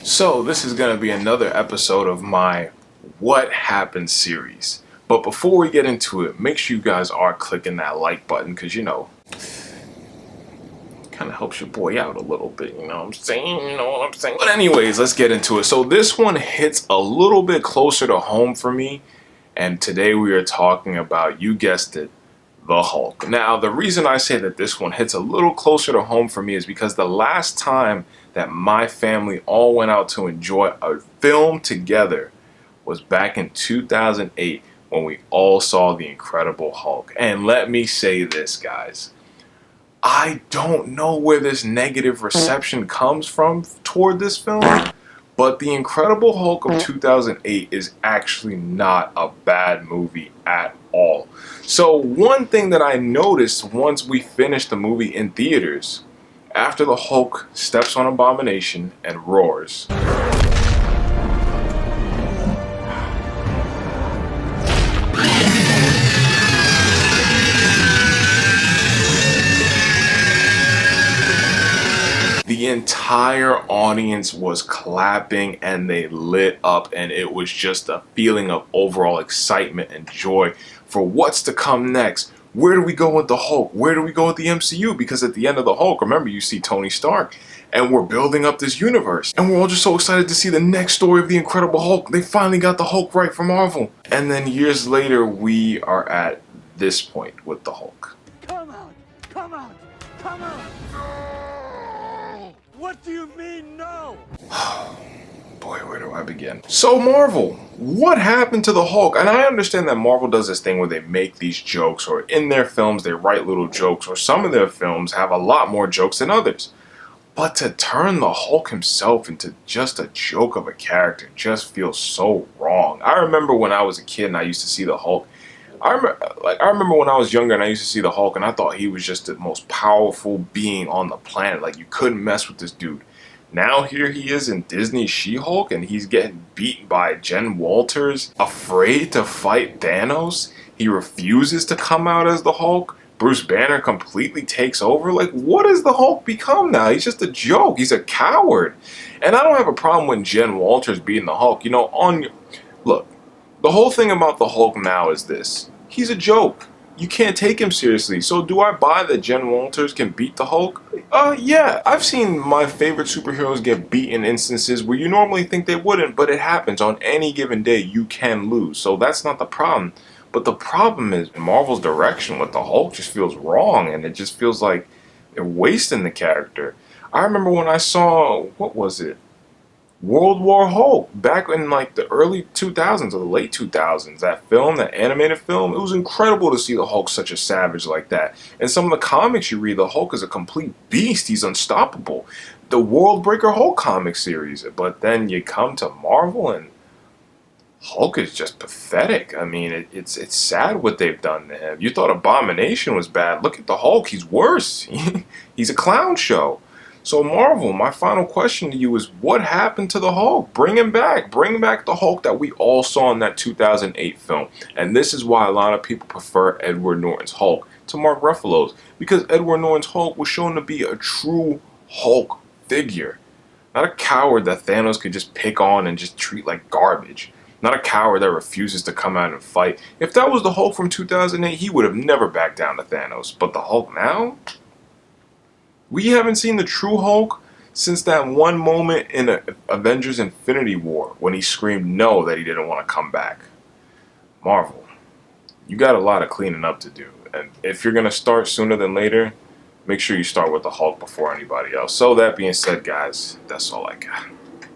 So this is going to be another episode of my What Happened series. But before we get into it, make sure you guys are clicking that like button because, kind of helps your boy out a little bit, you know what I'm saying? You know what I'm saying? But anyways, let's get into it. So this one hits a little bit closer to home for me. And today we are talking about, you guessed it, the Hulk. Now, the reason I say that this one hits a little closer to home for me is because the last time that my family all went out to enjoy a film together was back in 2008 when we all saw The Incredible Hulk. And let me say this, guys. I don't know where this negative reception comes from toward this film, but The Incredible Hulk of 2008 is actually not a bad movie at all. So one thing that I noticed once we finished the movie in theaters, after the Hulk steps on Abomination and roars, the entire audience was clapping and they lit up, and it was just a feeling of overall excitement and joy for what's to come next. Where do we go with the Hulk? Where do we go with the MCU? Because at the end of the Hulk, remember, you see Tony Stark, and we're building up this universe. And we're all just so excited to see the next story of the Incredible Hulk. They finally got the Hulk right from Marvel. And then years later, we are at this point with the Hulk. Come out! Come out! Come out! No! What do you mean, no? Boy, where do I begin? So Marvel, what happened to the Hulk? And I understand that Marvel does this thing where they make these jokes, or in their films they write little jokes, or some of their films have a lot more jokes than others. But to turn the Hulk himself into just a joke of a character just feels so wrong. I remember when I was a kid and I used to see the Hulk. I remember when I was younger and I used to see the Hulk and I thought he was just the most powerful being on the planet. Like, you couldn't mess with this dude. Now here he is in Disney's She-Hulk and he's getting beaten by Jen Walters, afraid to fight Thanos. He refuses to come out as the Hulk. Bruce Banner completely takes over. Like, what has the Hulk become now? He's just a joke. He's a coward. And I don't have a problem with Jen Walters beating the Hulk. Look, the whole thing about the Hulk now is this. He's a joke. You can't take him seriously. So do I buy that Jen Walters can beat the Hulk? Yeah. I've seen my favorite superheroes get beat in instances where you normally think they wouldn't, but it happens. On any given day, you can lose. So that's not the problem. But the problem is Marvel's direction with the Hulk just feels wrong, and it just feels like they're wasting the character. I remember when I saw, what was it? World War Hulk, back in like the early 2000s or the late 2000s, that film, that animated film, it was incredible to see the Hulk such a savage like that. In some of the comics you read, the Hulk is a complete beast. He's unstoppable. The World Breaker Hulk comic series. But then you come to Marvel and Hulk is just pathetic. I mean, it's sad what they've done to him. You thought Abomination was bad. Look at the Hulk. He's worse. He's a clown show. So Marvel, my final question to you is, what happened to the Hulk? Bring him back. Bring back the Hulk that we all saw in that 2008 film. And this is why a lot of people prefer Edward Norton's Hulk to Mark Ruffalo's. Because Edward Norton's Hulk was shown to be a true Hulk figure. Not a coward that Thanos could just pick on and just treat like garbage. Not a coward that refuses to come out and fight. If that was the Hulk from 2008, he would have never backed down to Thanos. But the Hulk now? We haven't seen the true Hulk since that one moment in Avengers Infinity War when he screamed no that he didn't want to come back. Marvel, you got a lot of cleaning up to do. And if you're going to start sooner than later, make sure you start with the Hulk before anybody else. So that being said, guys, that's all I got.